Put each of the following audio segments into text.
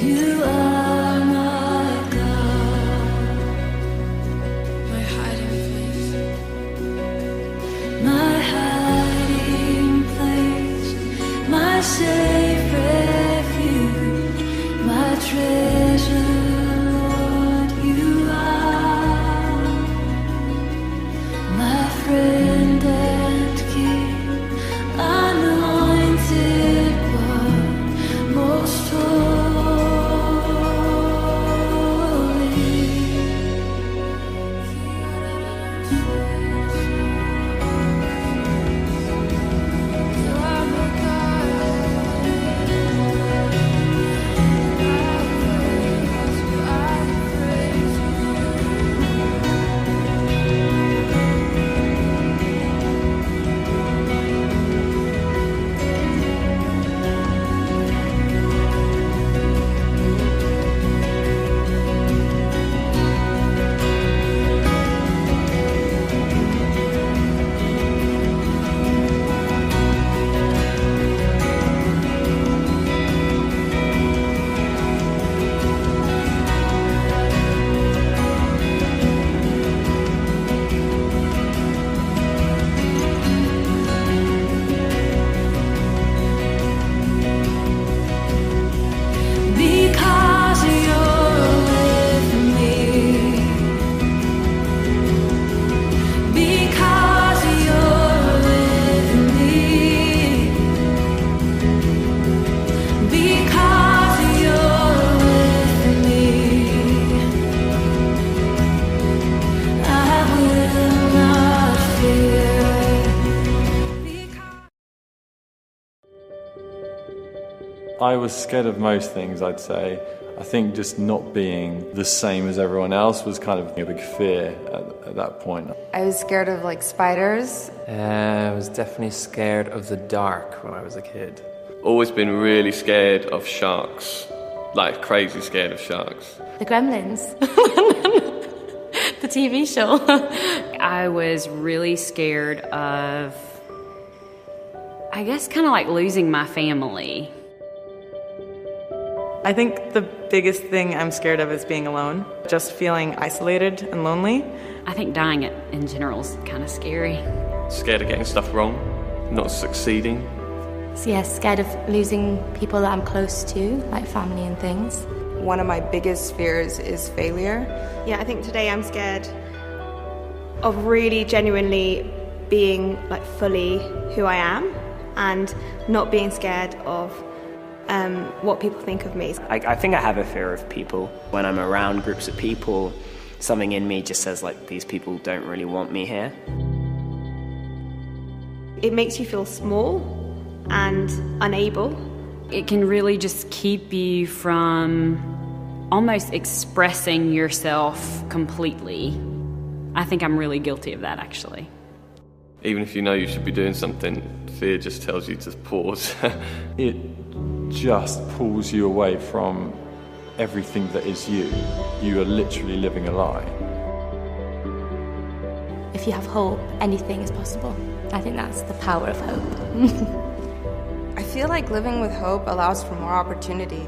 You are my God, my hiding place, my safe refuge, my treasure, Lord, you are my friend and King, anointed one, most I was scared of most things, I'd say. I think just not being the same as everyone else was kind of a big fear at that point. I was scared of spiders. I was definitely scared of the dark when I was a kid. Always been really scared of sharks, like crazy scared of sharks. The Gremlins. The TV show. I was really scared of, I guess, kind of like losing my family. I think the biggest thing I'm scared of is being alone, just feeling isolated and lonely. I think dying in general is kind of scary. Scared of getting stuff wrong, not succeeding. So yeah, scared of losing people that I'm close to, like family and things. One of my biggest fears is failure. Yeah, I think today I'm scared of really genuinely being fully who I am and not being scared of what people think of me. I think I have a fear of people. When I'm around groups of people, something in me just says these people don't really want me here. It makes you feel small and unable. It can really just keep you from almost expressing yourself completely. I think I'm really guilty of that, actually. Even if you know you should be doing something, fear just tells you to pause. It just pulls you away from everything that is you. You are literally living a lie. If you have hope, anything is possible. I think that's the power of hope. I feel like living with hope allows for more opportunity.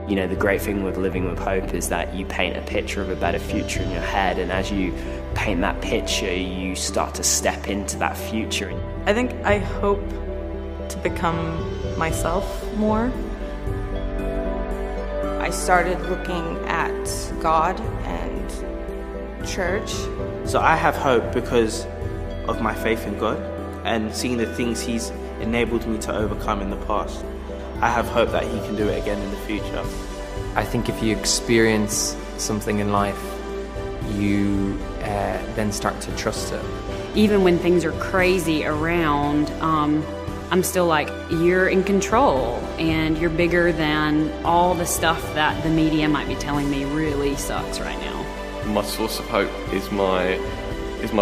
You know, the great thing with living with hope is that you paint a picture of a better future in your head, and as you paint that picture, you start to step into that future. I think I hope to become myself more. I started looking at God and church. So I have hope because of my faith in God and seeing the things He's enabled me to overcome in the past. I have hope that He can do it again in the future. I think if you experience something in life, you then start to trust it. Even when things are crazy around, I'm still like, you're in control and you're bigger than all the stuff that the media might be telling me really sucks right now. My source of hope is my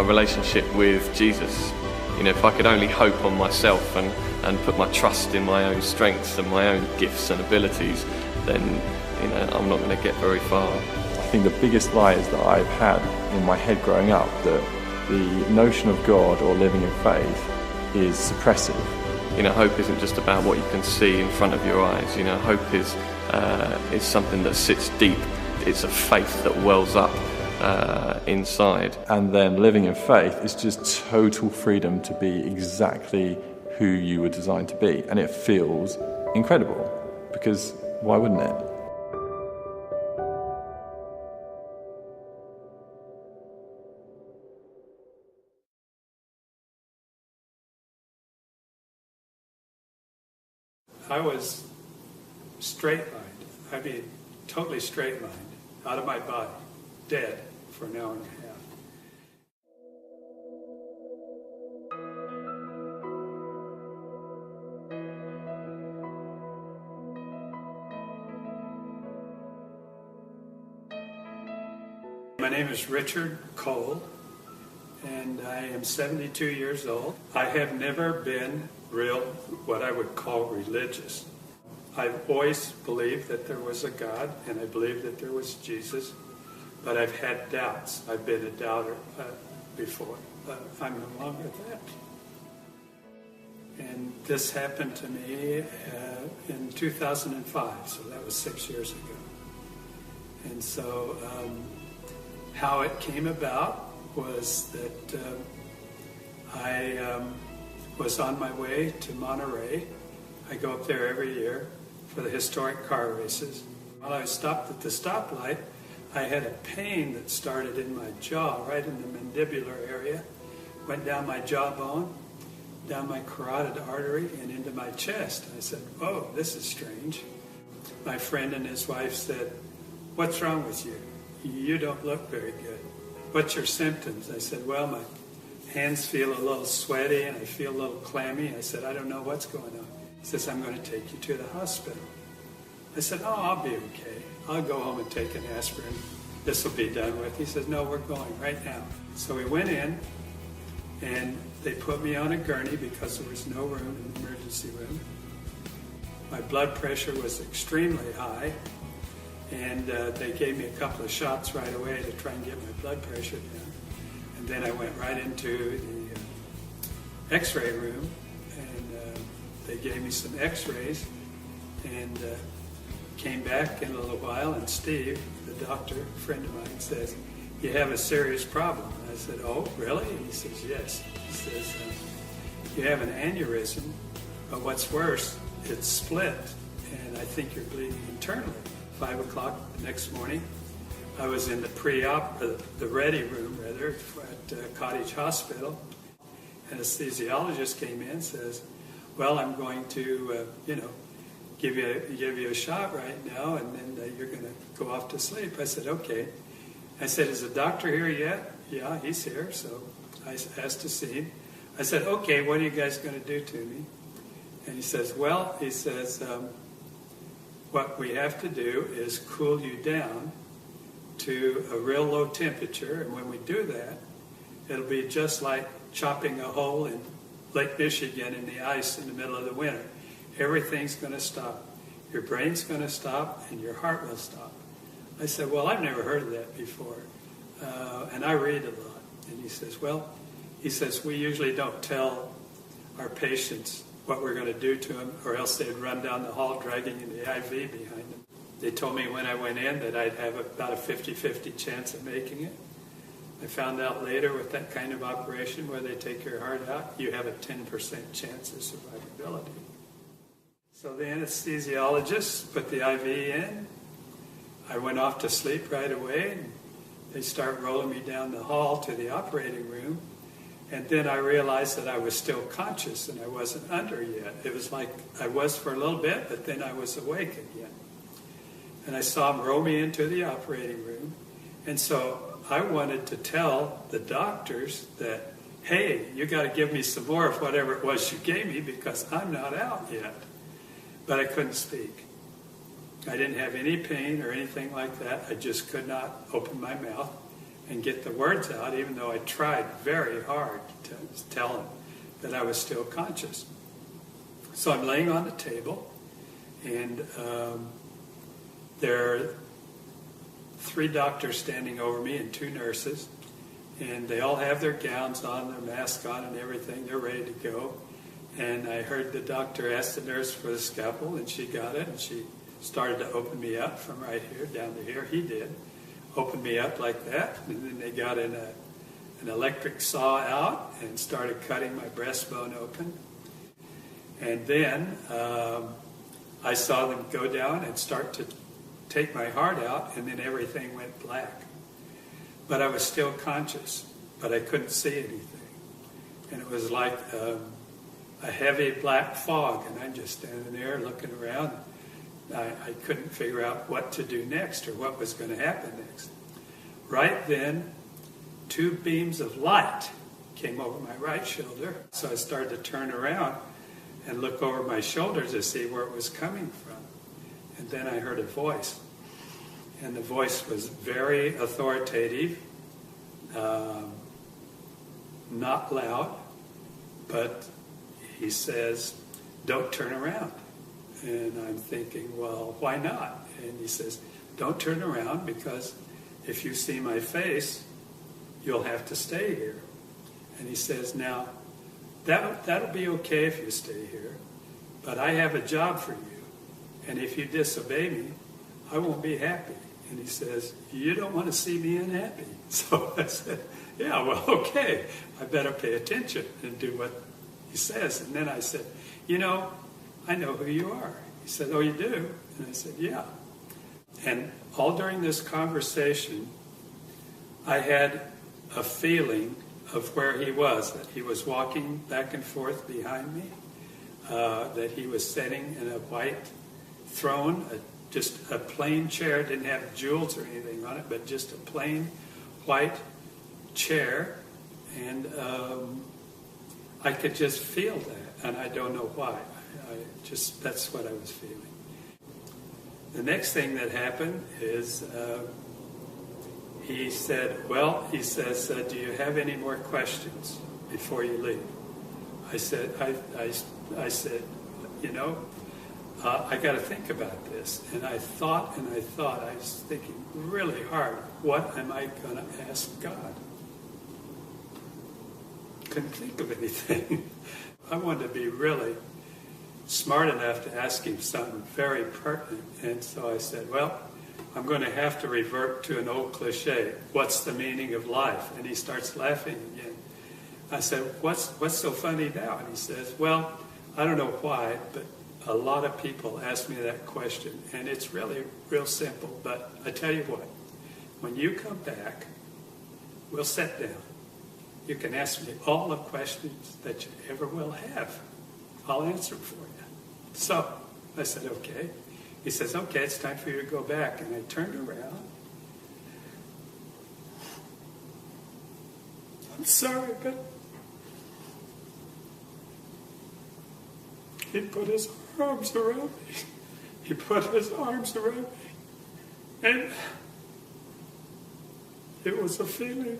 relationship with Jesus. You know, if I could only hope on myself and put my trust in my own strengths and my own gifts and abilities, then, you know, I'm not going to get very far. I think the biggest lie is that I've had in my head growing up, that the notion of God or living in faith is suppressive. You know, hope isn't just about what you can see in front of your eyes. You know, hope is is something that sits deep. It's a faith that wells up inside. And then living in faith is just total freedom to be exactly who you were designed to be. And it feels incredible, because why wouldn't it? I was straight-lined, I mean totally straight-lined, out of my body, dead for an hour and a half. My name is Richard Cole, and I am 72 years old. I have never been what I would call religious. I've always believed that there was a God, and I believed that there was Jesus, but I've had doubts. I've been a doubter before, but I'm no longer that. And this happened to me in 2005, so that was 6 years ago. And so how it came about was that I was on my way to Monterey. I go up there every year for the historic car races. While I was stopped at the stoplight, I had a pain that started in my jaw, right in the mandibular area, went down my jawbone, down my carotid artery, and into my chest. I said, "Oh, this is strange." My friend and his wife said, "What's wrong with you? You don't look very good. What's your symptoms?" I said, "Well, my hands feel a little sweaty and I feel a little clammy." I said, "I don't know what's going on." He says, "I'm going to take you to the hospital." I said, "Oh, I'll be okay. I'll go home and take an aspirin. This will be done with." He says, "No, we're going right now." So we went in, and they put me on a gurney because there was no room in the emergency room. My blood pressure was extremely high, and they gave me a couple of shots right away to try and get my blood pressure down. And then I went right into the x-ray room, and they gave me some x-rays, and came back in a little while, and Steve, the doctor, a friend of mine, says, "You have a serious problem." And I said, "Oh, really?" And he says, "Yes." He says, "You have an aneurysm, but what's worse, it's split, and I think you're bleeding internally." 5 o'clock the next morning, I was in the the ready room, rather, at Cottage Hospital. Anesthesiologist came in and says, "Well, I'm going to, give you a shot right now, and then you're going to go off to sleep." I said, "Okay." I said, "Is the doctor here yet?" "Yeah, he's here." So I asked to see him. I said, "Okay, what are you guys going to do to me?" And he says, "What we have to do is cool you down to a real low temperature, and when we do that, it'll be just like chopping a hole in Lake Michigan in the ice in the middle of the winter. Everything's going to stop. Your brain's going to stop, and your heart will stop." I said, "Well, I've never heard of that before, and I read a lot." And he says, "We usually don't tell our patients what we're going to do to them, or else they'd run down the hall dragging the IV behind them. They told me when I went in that I'd have about a 50-50 chance of making it. I found out later with that kind of operation where they take your heart out, you have a 10% chance of survivability." So the anesthesiologist put the IV in. I went off to sleep right away, and they start rolling me down the hall to the operating room. And then I realized that I was still conscious and I wasn't under yet. It was like I was for a little bit, but then I was awake again. And I saw them roll me into the operating room. And so I wanted to tell the doctors that, "Hey, you got to give me some more of whatever it was you gave me because I'm not out yet." But I couldn't speak. I didn't have any pain or anything like that. I just could not open my mouth and get the words out, even though I tried very hard to tell them that I was still conscious. So I'm laying on the table, and there are 3 doctors standing over me and 2 nurses, and they all have their gowns on, their masks on and everything. They're ready to go. And I heard the doctor ask the nurse for the scalpel, and she got it, and she started to open me up from right here down to here. He did. Opened me up like that. And then they got an electric saw out and started cutting my breastbone open. And then I saw them go down and start to take my heart out, and then everything went black. But I was still conscious, but I couldn't see anything. And it was like a heavy black fog, and I'm just standing there looking around. I couldn't figure out what to do next or what was going to happen next. Right then, 2 beams of light came over my right shoulder, so I started to turn around and look over my shoulder to see where it was coming from. And then I heard a voice. And the voice was very authoritative, not loud, but he says, "Don't turn around." And I'm thinking, well, why not? And he says, "Don't turn around, because if you see my face, you'll have to stay here." And he says, "Now, that'll be okay if you stay here, but I have a job for you, and if you disobey me, I won't be happy." And he says, "You don't want to see me unhappy." So I said, "Yeah, well, okay, I better pay attention and do what he says." And then I said, "I know who you are." He said, "Oh, you do?" And I said, "Yeah." And all during this conversation, I had a feeling of where he was, that he was walking back and forth behind me, that he was sitting in a white throne, just a plain chair, didn't have jewels or anything on it, but just a plain white chair. And I could just feel that, and I don't know why. That's what I was feeling. The next thing that happened is he said, "Do you have any more questions before you leave?" I said, I got to think about this. And I thought, I was thinking really hard, what am I going to ask God? Couldn't think of anything. I wanted to be really smart enough to ask him something very pertinent. And so I said, well, I'm going to have to revert to an old cliche. What's the meaning of life? And he starts laughing again. I said, what's so funny now? And he says, well, I don't know why, but a lot of people ask me that question. And it's really real simple. But I tell you what, when you come back, we'll sit down. You can ask me all the questions that you ever will have. I'll answer them for you. So I said, okay. He says, okay, it's time for you to go back. And I turned around. I'm sorry, but he put his arms around me. He put his arms around me. And it was a feeling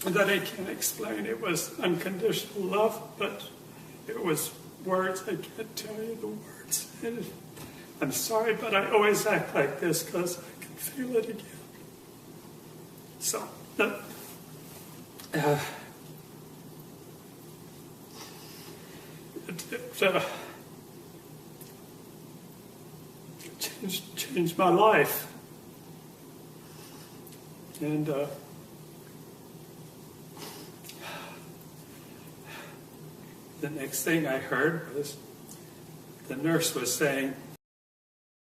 that I can't explain. It was unconditional love, but it was words. I can't tell you the words. And I'm sorry, but I always act like this because I can feel it again. So, it changed my life. And the next thing I heard was the nurse was saying,